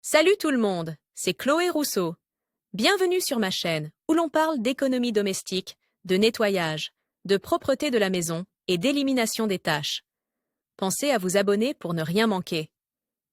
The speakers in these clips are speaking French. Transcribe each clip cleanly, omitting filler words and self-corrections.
Salut tout le monde, c'est Chloé Rousseau. Bienvenue sur ma chaîne où l'on parle d'économie domestique, de nettoyage, de propreté de la maison et d'élimination des tâches. Pensez à vous abonner pour ne rien manquer.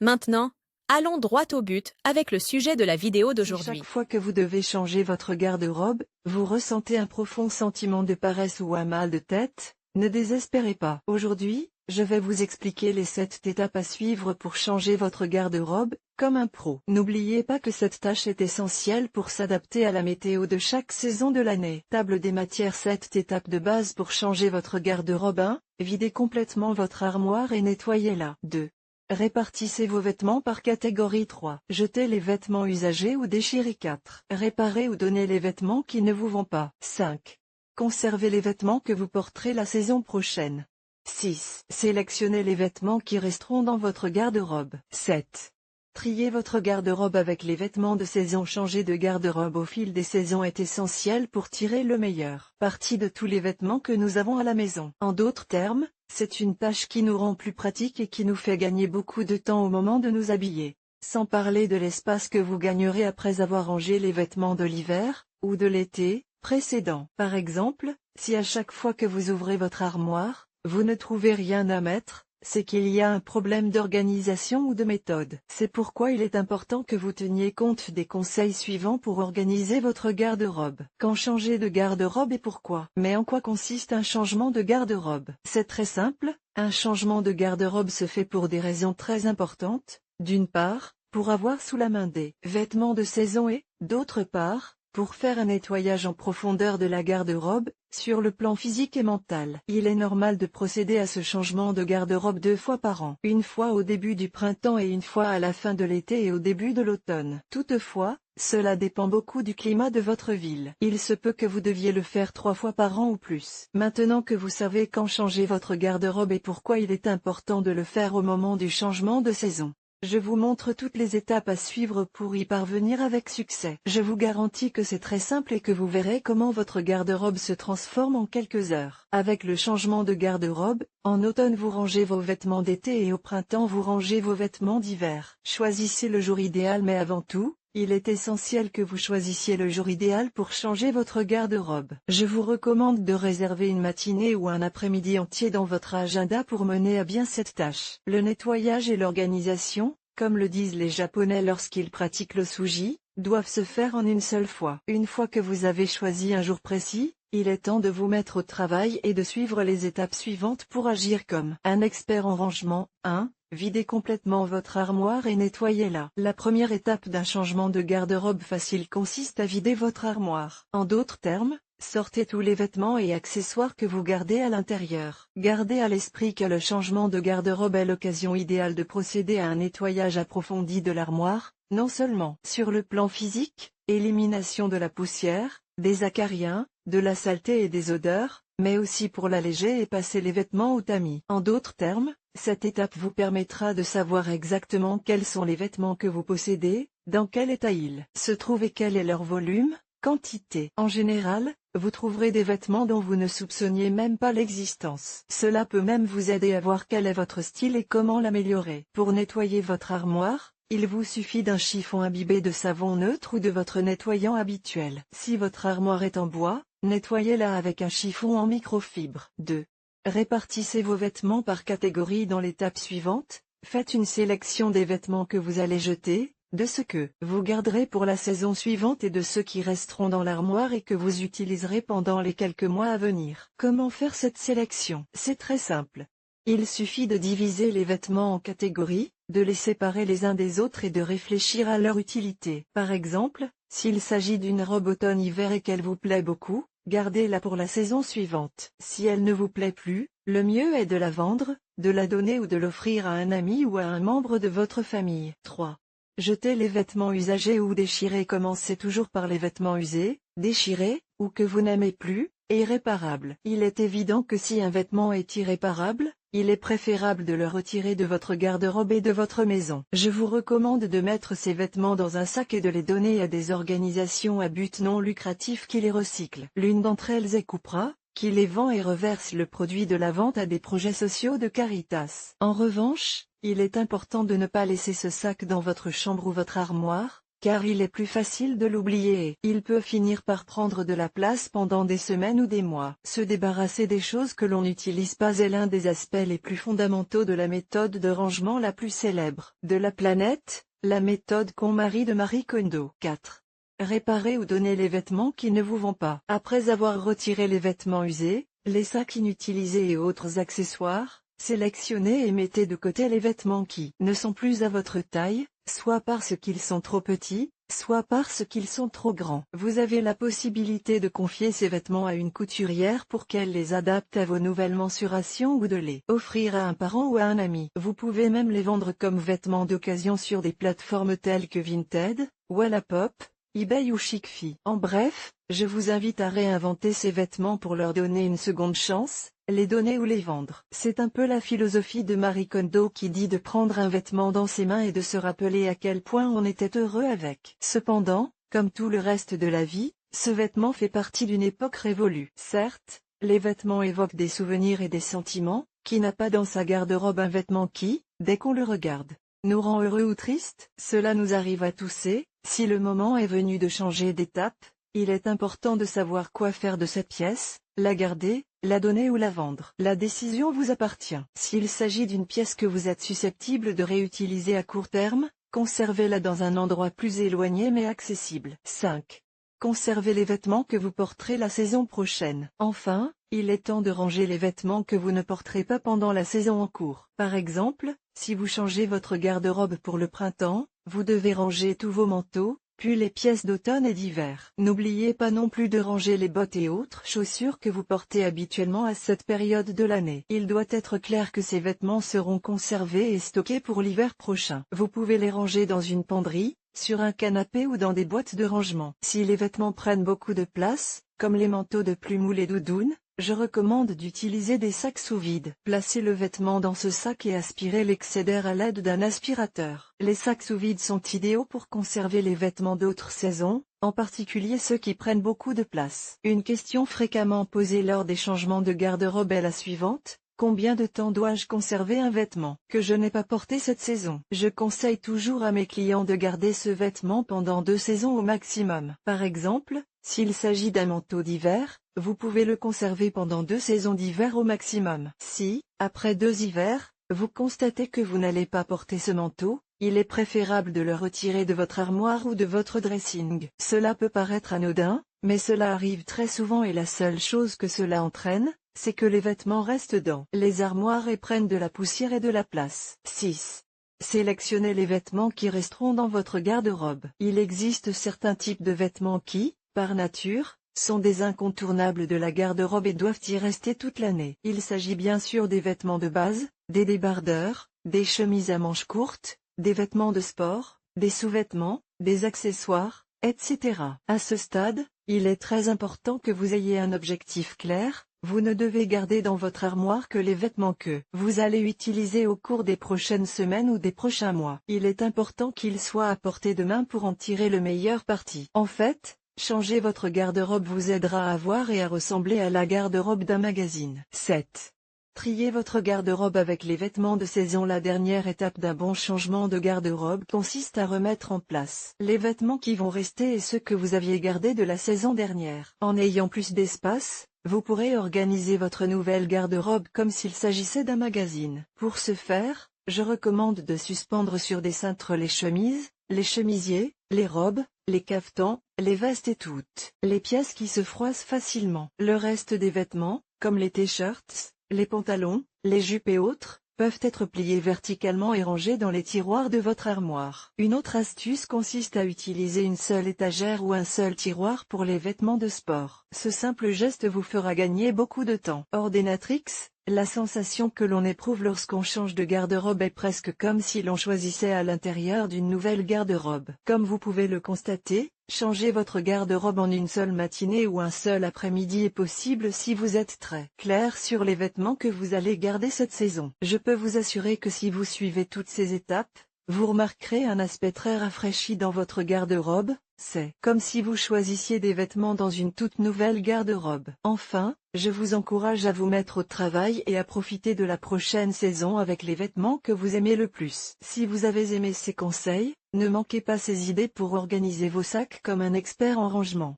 Maintenant, allons droit au but avec le sujet de la vidéo Si d'aujourd'hui. chaque fois que vous devez changer votre garde-robe, vous ressentez un profond sentiment de paresse ou un mal de tête, ne désespérez pas. Aujourd'hui, je vais vous expliquer les 7 étapes à suivre pour changer votre garde-robe, comme un pro. N'oubliez pas que cette tâche est essentielle pour s'adapter à la météo de chaque saison de l'année. Table des matières. 7 étapes de base pour changer votre garde-robe. 1. Videz complètement votre armoire et nettoyez-la. 2. Répartissez vos vêtements par catégorie. 3. Jetez les vêtements usagés ou déchirés. 4. Réparez ou donnez les vêtements qui ne vous vont pas. 5. Conservez les vêtements que vous porterez la saison prochaine. 6. Sélectionnez les vêtements qui resteront dans votre garde-robe. 7. Trier votre garde-robe avec les vêtements de saison. Changer de garde-robe au fil des saisons est essentiel pour tirer le meilleur parti de tous les vêtements que nous avons à la maison. En d'autres termes, c'est une tâche qui nous rend plus pratique et qui nous fait gagner beaucoup de temps au moment de nous habiller. Sans parler de l'espace que vous gagnerez après avoir rangé les vêtements de l'hiver, ou de l'été, précédent. Par exemple, si à chaque fois que vous ouvrez votre armoire, vous ne trouvez rien à mettre, c'est qu'il y a un problème d'organisation ou de méthode. C'est pourquoi il est important que vous teniez compte des conseils suivants pour organiser votre garde-robe. Quand changer de garde-robe et pourquoi? Mais en quoi consiste un changement de garde-robe? C'est très simple, un changement de garde-robe se fait pour des raisons très importantes. D'une part, pour avoir sous la main des vêtements de saison et, d'autre part, pour faire un nettoyage en profondeur de la garde-robe, sur le plan physique et mental. Il est normal de procéder à ce changement de garde-robe 2 fois par an. Une fois au début du printemps et une fois à la fin de l'été et au début de l'automne. Toutefois, cela dépend beaucoup du climat de votre ville. Il se peut que vous deviez le faire 3 fois par an ou plus. Maintenant que vous savez quand changer votre garde-robe et pourquoi il est important de le faire au moment du changement de saison, je vous montre toutes les étapes à suivre pour y parvenir avec succès. Je vous garantis que c'est très simple et que vous verrez comment votre garde-robe se transforme en quelques heures. Avec le changement de garde-robe, en automne vous rangez vos vêtements d'été et au printemps vous rangez vos vêtements d'hiver. Choisissez le jour idéal, mais avant tout, il est essentiel que vous choisissiez le jour idéal pour changer votre garde-robe. Je vous recommande de réserver une matinée ou un après-midi entier dans votre agenda pour mener à bien cette tâche. Le nettoyage et l'organisation, comme le disent les Japonais lorsqu'ils pratiquent le sushi, doivent se faire en une seule fois. Une fois que vous avez choisi un jour précis, il est temps de vous mettre au travail et de suivre les étapes suivantes pour agir comme un expert en rangement. 1. Videz complètement votre armoire et nettoyez-la. La première étape d'un changement de garde-robe facile consiste à vider votre armoire. En d'autres termes, sortez tous les vêtements et accessoires que vous gardez à l'intérieur. Gardez à l'esprit que le changement de garde-robe est l'occasion idéale de procéder à un nettoyage approfondi de l'armoire, non seulement sur le plan physique, élimination de la poussière, des acariens, de la saleté et des odeurs, mais aussi pour l'alléger et passer les vêtements au tamis. En d'autres termes, cette étape vous permettra de savoir exactement quels sont les vêtements que vous possédez, dans quel état ils se trouvent et quel est leur volume, quantité. En général, vous trouverez des vêtements dont vous ne soupçonniez même pas l'existence. Cela peut même vous aider à voir quel est votre style et comment l'améliorer. Pour nettoyer votre armoire, il vous suffit d'un chiffon imbibé de savon neutre ou de votre nettoyant habituel. Si votre armoire est en bois, nettoyez-la avec un chiffon en microfibre. 2. Répartissez vos vêtements par catégorie dans l'étape suivante. Faites une sélection des vêtements que vous allez jeter, de ceux que vous garderez pour la saison suivante et de ceux qui resteront dans l'armoire et que vous utiliserez pendant les quelques mois à venir. Comment faire cette sélection? C'est très simple. Il suffit de diviser les vêtements en catégories, de les séparer les uns des autres et de réfléchir à leur utilité. Par exemple, s'il s'agit d'une robe automne-hiver et qu'elle vous plaît beaucoup, gardez-la pour la saison suivante. Si elle ne vous plaît plus, le mieux est de la vendre, de la donner ou de l'offrir à un ami ou à un membre de votre famille. 3. Jetez les vêtements usagés ou déchirés. Commencez toujours par les vêtements usés, déchirés, ou que vous n'aimez plus, et irréparables. Il est évident que si un vêtement est irréparable, il est préférable de le retirer de votre garde-robe et de votre maison. Je vous recommande de mettre ces vêtements dans un sac et de les donner à des organisations à but non lucratif qui les recyclent. L'une d'entre elles est Coupra, qui les vend et reverse le produit de la vente à des projets sociaux de Caritas. En revanche, Il est important de ne pas laisser ce sac dans votre chambre ou votre armoire, car il est plus facile de l'oublier et il peut finir par prendre de la place pendant des semaines ou des mois. Se débarrasser des choses que l'on n'utilise pas est l'un des aspects les plus fondamentaux de la méthode de rangement la plus célèbre de la planète, la méthode KonMari de Marie Kondo. 4. Réparer ou donner les vêtements qui ne vous vont pas. Après avoir retiré les vêtements usés, les sacs inutilisés et autres accessoires, sélectionnez et mettez de côté les vêtements qui ne sont plus à votre taille, soit parce qu'ils sont trop petits, soit parce qu'ils sont trop grands. Vous avez la possibilité de confier ces vêtements à une couturière pour qu'elle les adapte à vos nouvelles mensurations ou de les offrir à un parent ou à un ami. Vous pouvez même les vendre comme vêtements d'occasion sur des plateformes telles que Vinted, Wallapop, eBay ou Chickfy. En bref, je vous invite à réinventer ces vêtements pour leur donner une seconde chance, les donner ou les vendre. C'est un peu la philosophie de Marie Kondo qui dit de prendre un vêtement dans ses mains et de se rappeler à quel point on était heureux avec. Cependant, comme tout le reste de la vie, ce vêtement fait partie d'une époque révolue. Certes, les vêtements évoquent des souvenirs et des sentiments, qui n'a pas dans sa garde-robe un vêtement qui, dès qu'on le regarde, nous rend heureux ou tristes? Cela nous arrive à tous et, si le moment est venu de changer d'étape, il est important de savoir quoi faire de cette pièce, la garder, la donner ou la vendre. La décision vous appartient. S'il s'agit d'une pièce que vous êtes susceptible de réutiliser à court terme, conservez-la dans un endroit plus éloigné mais accessible. 5. Conservez les vêtements que vous porterez la saison prochaine. Enfin, il est temps de ranger les vêtements que vous ne porterez pas pendant la saison en cours. Par exemple, si vous changez votre garde-robe pour le printemps, vous devez ranger tous vos manteaux, puis les pièces d'automne et d'hiver. N'oubliez pas non plus de ranger les bottes et autres chaussures que vous portez habituellement à cette période de l'année. Il doit être clair que ces vêtements seront conservés et stockés pour l'hiver prochain. Vous pouvez les ranger dans une penderie, sur un canapé ou dans des boîtes de rangement. Si les vêtements prennent beaucoup de place, comme les manteaux de plumes ou les doudounes, je recommande d'utiliser des sacs sous vide. Placez le vêtement dans ce sac et aspirez l'excès d'air à l'aide d'un aspirateur. Les sacs sous vide sont idéaux pour conserver les vêtements d'autres saisons, en particulier ceux qui prennent beaucoup de place. Une question fréquemment posée lors des changements de garde-robe est la suivante: combien de temps dois-je conserver un vêtement que je n'ai pas porté cette saison? Je conseille toujours à mes clients de garder ce vêtement pendant 2 saisons au maximum. Par exemple, s'il s'agit d'un manteau d'hiver, vous pouvez le conserver pendant 2 saisons d'hiver au maximum. Si, après 2 hivers, vous constatez que vous n'allez pas porter ce manteau, il est préférable de le retirer de votre armoire ou de votre dressing. Cela peut paraître anodin, mais cela arrive très souvent et la seule chose que cela entraîne, c'est que les vêtements restent dans les armoires et prennent de la poussière et de la place. 6. Sélectionnez les vêtements qui resteront dans votre garde-robe. Il existe certains types de vêtements qui, par nature, sont des incontournables de la garde-robe et doivent y rester toute l'année. Il s'agit bien sûr des vêtements de base, des débardeurs, des chemises à manches courtes, des vêtements de sport, des sous-vêtements, des accessoires, etc. À ce stade, il est très important que vous ayez un objectif clair. Vous ne devez garder dans votre armoire que les vêtements que vous allez utiliser au cours des prochaines semaines ou des prochains mois. Il est important qu'ils soient à portée de main pour en tirer le meilleur parti. En fait, changer votre garde-robe vous aidera à voir et à ressembler à la garde-robe d'un magazine. 7. Trier votre garde-robe avec les vêtements de saison. La dernière étape d'un bon changement de garde-robe consiste à remettre en place les vêtements qui vont rester et ceux que vous aviez gardés de la saison dernière. En ayant plus d'espace, vous pourrez organiser votre nouvelle garde-robe comme s'il s'agissait d'un magazine. Pour ce faire, je recommande de suspendre sur des cintres les chemises, les chemisiers, les robes, les cafetans, les vestes et toutes les pièces qui se froissent facilement. Le reste des vêtements, comme les t-shirts, les pantalons, les jupes et autres, peuvent être pliés verticalement et rangés dans les tiroirs de votre armoire. Une autre astuce consiste à utiliser une seule étagère ou un seul tiroir pour les vêtements de sport. Ce simple geste vous fera gagner beaucoup de temps. Ordinatrix, la sensation que l'on éprouve lorsqu'on change de garde-robe est presque comme si l'on choisissait à l'intérieur d'une nouvelle garde-robe. Comme vous pouvez le constater, changer votre garde-robe en une seule matinée ou un seul après-midi est possible si vous êtes très clair sur les vêtements que vous allez garder cette saison. Je peux vous assurer que si vous suivez toutes ces étapes, vous remarquerez un aspect très rafraîchi dans votre garde-robe, C'est comme si vous choisissiez des vêtements dans une toute nouvelle garde-robe. Enfin, je vous encourage à vous mettre au travail et à profiter de la prochaine saison avec les vêtements que vous aimez le plus. Si vous avez aimé ces conseils, ne manquez pas ces idées pour organiser vos sacs comme un expert en rangement.